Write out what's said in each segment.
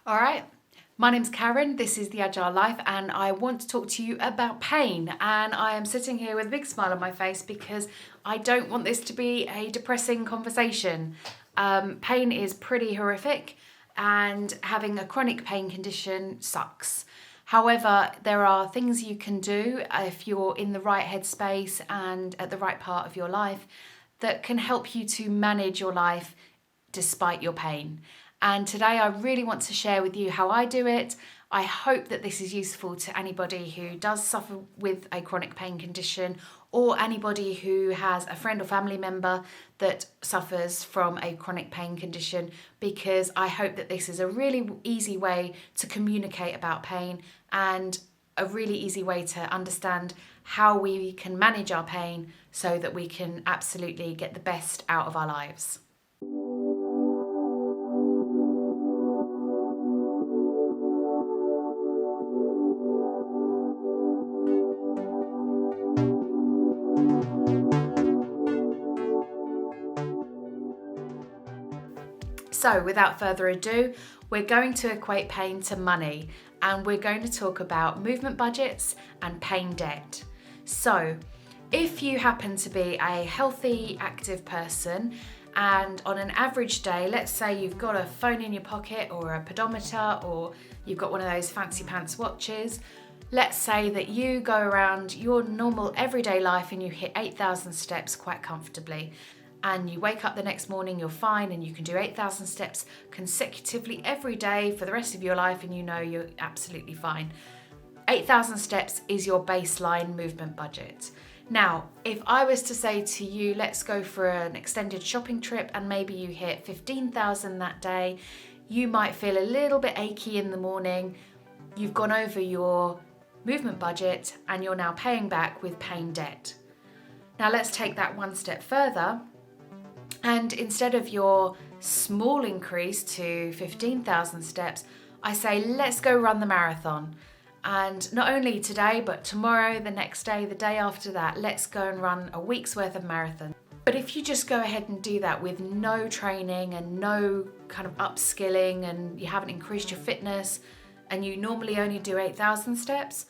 All right, my name's Karen, this is The Agile Life, and I want to talk to you about pain. And I am sitting here with a big smile on my face because I don't want this to be a depressing conversation. Pain is pretty horrific, and having a chronic pain condition sucks. However, there are things you can do if you're in the right headspace and at the right part of your life that can help you to manage your life despite your pain. And today I really want to share with you how I do it. I hope that this is useful to anybody who does suffer with a chronic pain condition, or anybody who has a friend or family member that suffers from a chronic pain condition, because I hope that this is a really easy way to communicate about pain and a really easy way to understand how we can manage our pain so that we can absolutely get the best out of our lives. So without further ado, we're going to equate pain to money, and we're going to talk about movement budgets and pain debt. So if you happen to be a healthy, active person, and on an average day, let's say you've got a phone in your pocket or a pedometer, or you've got one of those fancy pants watches, let's say that you go around your normal everyday life and you hit 8,000 steps quite comfortably. And you wake up the next morning, you're fine, and you can do 8,000 steps consecutively every day for the rest of your life, and you know you're absolutely fine. 8,000 steps is your baseline movement budget. Now, if I was to say to you, let's go for an extended shopping trip, and maybe you hit 15,000 that day, you might feel a little bit achy in the morning. You've gone over your movement budget, and you're now paying back with pain debt. Now let's take that one step further. And instead of your small increase to 15,000 steps, I say, let's go run the marathon. And not only today, but tomorrow, the next day, the day after that, let's go and run a week's worth of marathon. But if you just go ahead and do that with no training and no kind of upskilling, and you haven't increased your fitness, and you normally only do 8,000 steps,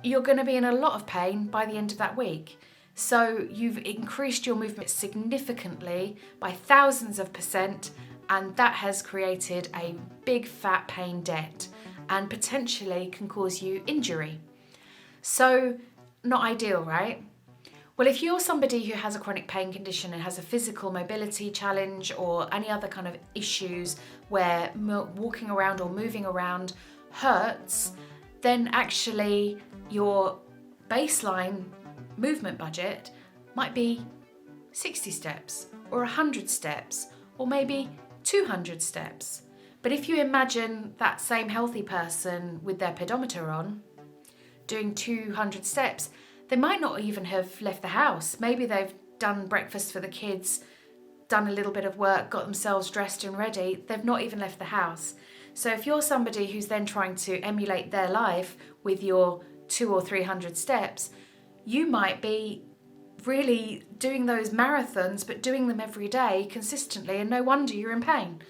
you're going to be in a lot of pain by the end of that week. So you've increased your movement significantly by thousands of %, and that has created a big fat pain debt and potentially can cause you injury. So not ideal, right? Well, if you're somebody who has a chronic pain condition and has a physical mobility challenge or any other kind of issues where walking around or moving around hurts, then actually your baseline movement budget might be 60 steps or 100 steps or maybe 200 steps. But if you imagine that same healthy person with their pedometer on doing 200 steps, they might not even have left the house. Maybe they've done breakfast for the kids, done a little bit of work, got themselves dressed and ready. They've not even left the house. So if you're somebody who's then trying to emulate their life with your 200 or 300 steps, you might be really doing those marathons, but doing them every day consistently, and no wonder you're in pain.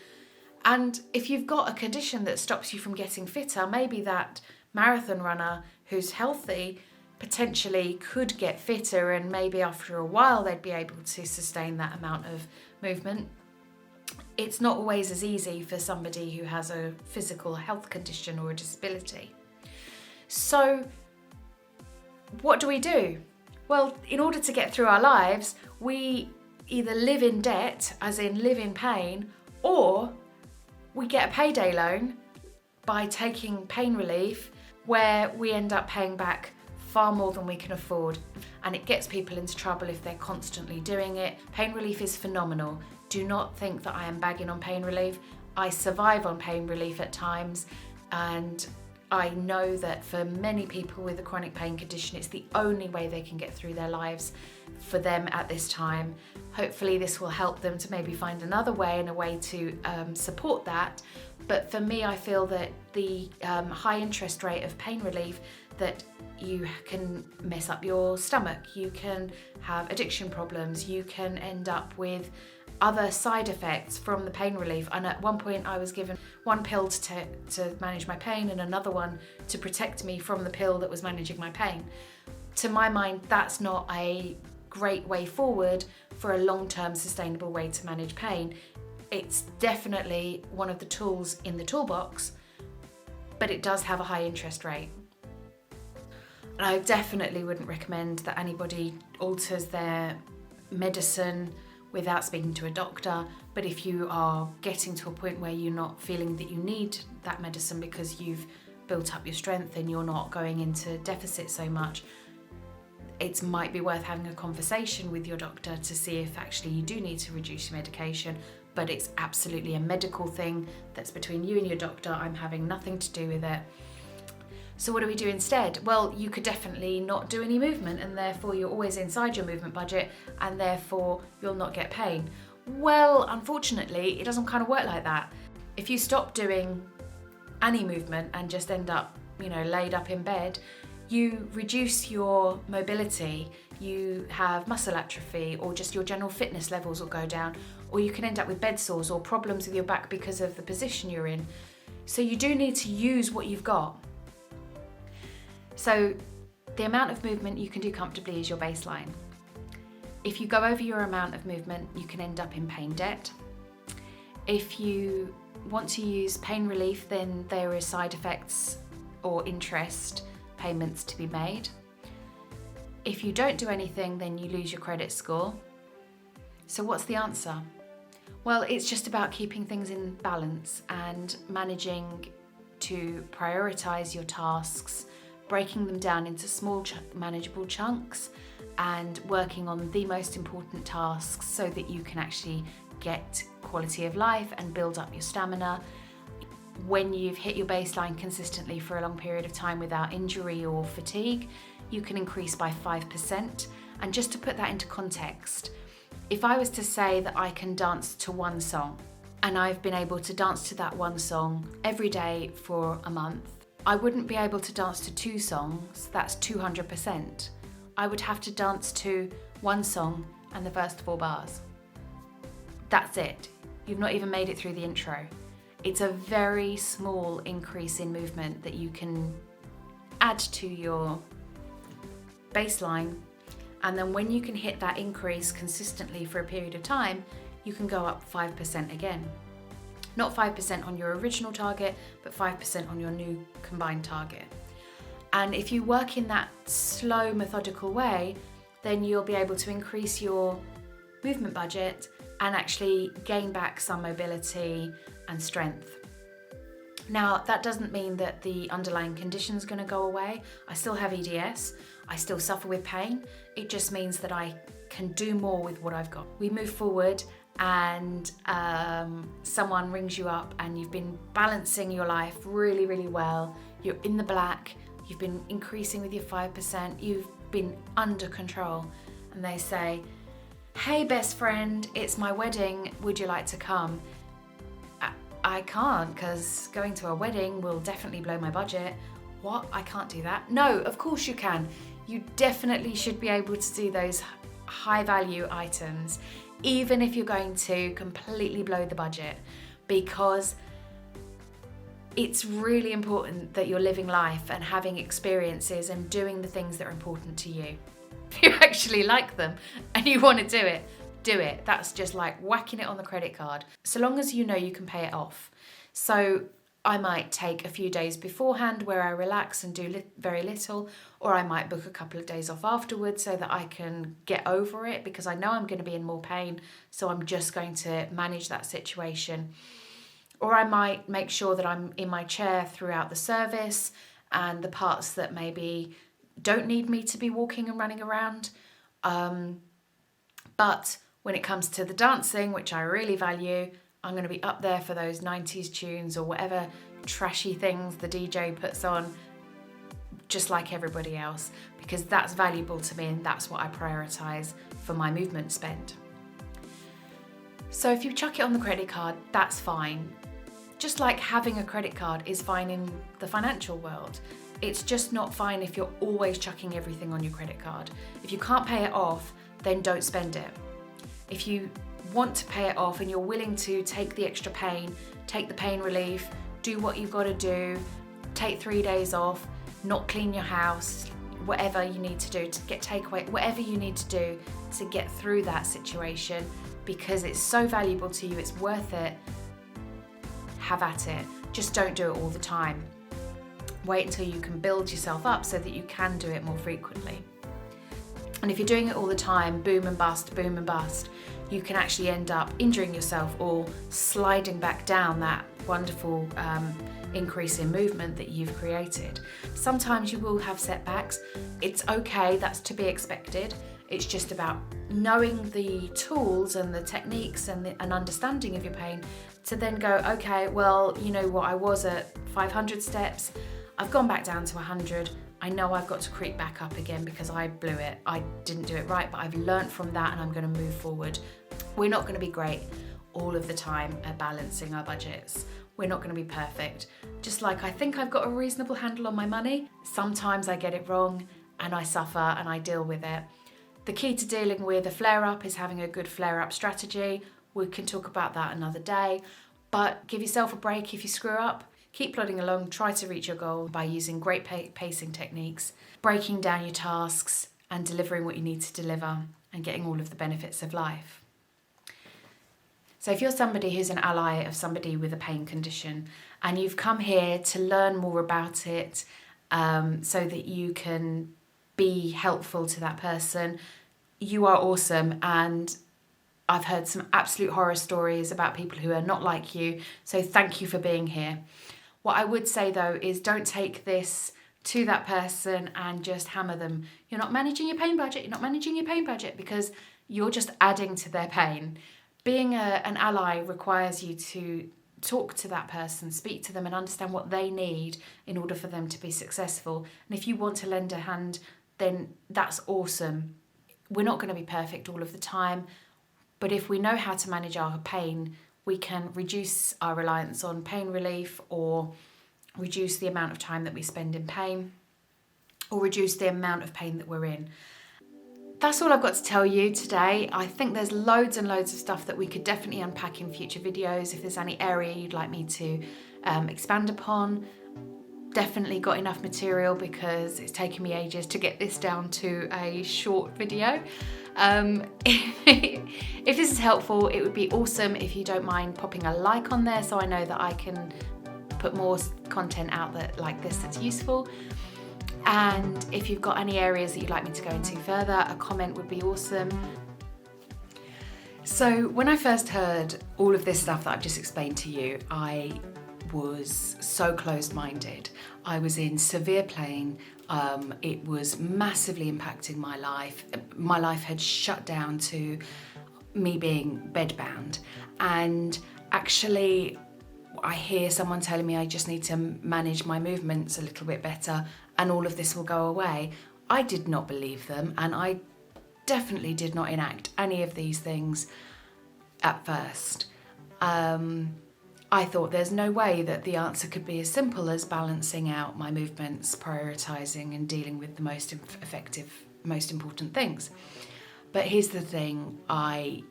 And if you've got a condition that stops you from getting fitter, maybe that marathon runner who's healthy potentially could get fitter, and maybe after a while they'd be able to sustain that amount of movement. It's not always as easy for somebody who has a physical health condition or a disability. So what do we do? Well, in order to get through our lives, we either live in debt, as in live in pain, or we get a payday loan by taking pain relief, where we end up paying back far more than we can afford. And it gets people into trouble if they're constantly doing it. Pain relief is phenomenal. Do not think that I am bagging on pain relief. I survive on pain relief at times, and I know that for many people with a chronic pain condition, it's the only way they can get through their lives for them at this time. Hopefully this will help them to maybe find another way and a way to support that. But for me, I feel that the high interest rate of pain relief, that you can mess up your stomach, you can have addiction problems, you can end up with other side effects from the pain relief. And at one point I was given one pill to manage my pain and another one to protect me from the pill that was managing my pain. To my mind, that's not a great way forward for a long-term sustainable way to manage pain. It's definitely one of the tools in the toolbox, but it does have a high interest rate. And I definitely wouldn't recommend that anybody alters their medicine without speaking to a doctor. But if you are getting to a point where you're not feeling that you need that medicine because you've built up your strength and you're not going into deficit so much, it might be worth having a conversation with your doctor to see if actually you do need to reduce your medication. But it's absolutely a medical thing that's between you and your doctor. I'm having nothing to do with it. So what do we do instead? Well, you could definitely not do any movement, and therefore you're always inside your movement budget, and therefore you'll not get pain. Well, unfortunately, it doesn't kind of work like that. If you stop doing any movement and just end up, laid up in bed, you reduce your mobility, you have muscle atrophy, or just your general fitness levels will go down, or you can end up with bed sores or problems with your back because of the position you're in. So you do need to use what you've got. So the amount of movement you can do comfortably is your baseline. If you go over your amount of movement, you can end up in pain debt. If you want to use pain relief, then there are side effects or interest payments to be made. If you don't do anything, then you lose your credit score. So what's the answer? Well, it's just about keeping things in balance and managing to prioritize your tasks, breaking them down into small manageable chunks and working on the most important tasks so that you can actually get quality of life and build up your stamina. When you've hit your baseline consistently for a long period of time without injury or fatigue, you can increase by 5%. And just to put that into context, if I was to say that I can dance to one song and I've been able to dance to that one song every day for a month, I wouldn't be able to dance to two songs, that's 200%. I would have to dance to one song and the first 4 bars. That's it. You've not even made it through the intro. It's a very small increase in movement that you can add to your baseline. And then when you can hit that increase consistently for a period of time, you can go up 5% again. Not 5% on your original target, but 5% on your new combined target. And if you work in that slow, methodical way, then you'll be able to increase your movement budget and actually gain back some mobility and strength. Now, that doesn't mean that the underlying condition's going to go away. I still have EDS. I still suffer with pain. It just means that I can do more with what I've got. We move forward and someone rings you up and you've been balancing your life really, really well. You're in the black. You've been increasing with your 5%. You've been under control. And they say, "Hey, best friend, it's my wedding. Would you like to come?" I can't, because going to a wedding will definitely blow my budget. What? I can't do that? No, of course you can. You definitely should be able to do those high value items, even if you're going to completely blow the budget, because it's really important that you're living life and having experiences and doing the things that are important to you. If you actually like them and you want to do it, do it. That's just like whacking it on the credit card, so long as you know you can pay it off. So I might take a few days beforehand where I relax and do very little, or I might book a couple of days off afterwards so that I can get over it, because I know I'm going to be in more pain, so I'm just going to manage that situation. Or I might make sure that I'm in my chair throughout the service, and the parts that maybe don't need me to be walking and running around. But when it comes to the dancing, which I really value, I'm going to be up there for those 90s tunes or whatever trashy things the DJ puts on, just like everybody else, because that's valuable to me and that's what I prioritise for my movement spend. So if you chuck it on the credit card, that's fine. Just like having a credit card is fine in the financial world. It's just not fine if you're always chucking everything on your credit card. If you can't pay it off, then don't spend it. If you want to pay it off and you're willing to take the extra pain, take the pain relief, do what you've got to do, take 3 days off, not clean your house, whatever you need to do to get takeaway, whatever you need to do to get through that situation, because it's so valuable to you, it's worth it, have at it. Just don't do it all the time. Wait until you can build yourself up so that you can do it more frequently. And if you're doing it all the time, boom and bust, you can actually end up injuring yourself or sliding back down that wonderful increase in movement that you've created. Sometimes you will have setbacks. It's okay, that's to be expected. It's just about knowing the tools and the techniques and an understanding of your pain to then go, okay, well, you know what, I was at 500 steps, I've gone back down to 100. I know I've got to creep back up again because I blew it. I didn't do it right, but I've learned from that and I'm going to move forward. We're not going to be great all of the time at balancing our budgets. We're not going to be perfect. Just like I think I've got a reasonable handle on my money, sometimes I get it wrong and I suffer and I deal with it. The key to dealing with a flare-up is having a good flare-up strategy. We can talk about that another day, but give yourself a break if you screw up. Keep plodding along, try to reach your goal by using great pacing techniques, breaking down your tasks and delivering what you need to deliver and getting all of the benefits of life. So if you're somebody who's an ally of somebody with a pain condition and you've come here to learn more about it so that you can be helpful to that person, you are awesome. And I've heard some absolute horror stories about people who are not like you. So thank you for being here. What I would say though is don't take this to that person and just hammer them. You're not managing your pain budget. You're not managing your pain budget because you're just adding to their pain. Being an ally requires you to talk to that person, speak to them and understand what they need in order for them to be successful. And if you want to lend a hand, then that's awesome. We're not going to be perfect all of the time, but if we know how to manage our pain, we can reduce our reliance on pain relief or reduce the amount of time that we spend in pain or reduce the amount of pain that we're in. That's all I've got to tell you today. I think there's loads and loads of stuff that we could definitely unpack in future videos. If there's any area you'd like me to expand upon, definitely got enough material because it's taken me ages to get this down to a short video. If this is helpful, it would be awesome if you don't mind popping a like on there so I know that I can put more content out like this that's useful. And if you've got any areas that you'd like me to go into further, a comment would be awesome. So when I first heard all of this stuff that I've just explained to you, I was so closed-minded. I was in severe pain. It was massively impacting my life. My life had shut down to me being bedbound. And actually, I hear someone telling me I just need to manage my movements a little bit better and all of this will go away. I did not believe them, and I definitely did not enact any of these things at first. I thought there's no way that the answer could be as simple as balancing out my movements, prioritising and dealing with the most effective, most important things. But here's the thing, I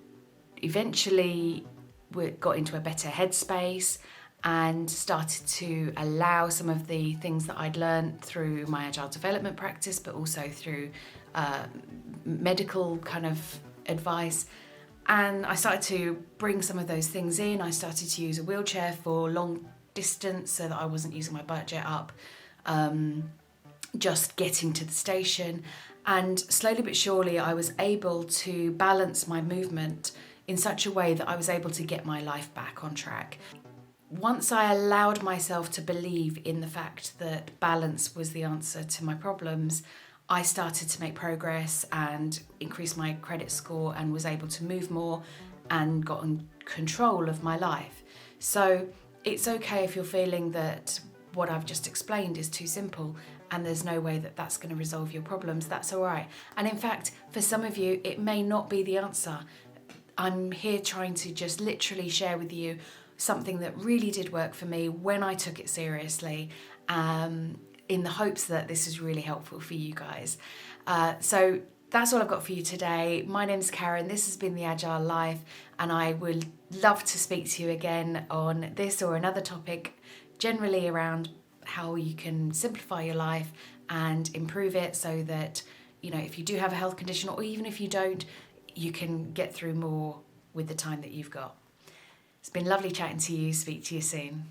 eventually got into a better headspace and started to allow some of the things that I'd learned through my Agile development practice, but also through medical kind of advice. And I started to bring some of those things in. I started to use a wheelchair for long distance so that I wasn't using my budget up, just getting to the station. And slowly but surely I was able to balance my movement in such a way that I was able to get my life back on track. Once I allowed myself to believe in the fact that balance was the answer to my problems, I started to make progress and increase my credit score and was able to move more and got in control of my life. So it's okay if you're feeling that what I've just explained is too simple and there's no way that that's going to resolve your problems. That's all right. And in fact, for some of you, it may not be the answer. I'm here trying to just literally share with you something that really did work for me when I took it seriously, in the hopes that this is really helpful for you guys. So that's all I've got for you today. My name's Karen, this has been The Agile Life, and I would love to speak to you again on this or another topic, generally around how you can simplify your life and improve it so that, if you do have a health condition, or even if you don't, you can get through more with the time that you've got. It's been lovely chatting to you. Speak to you soon.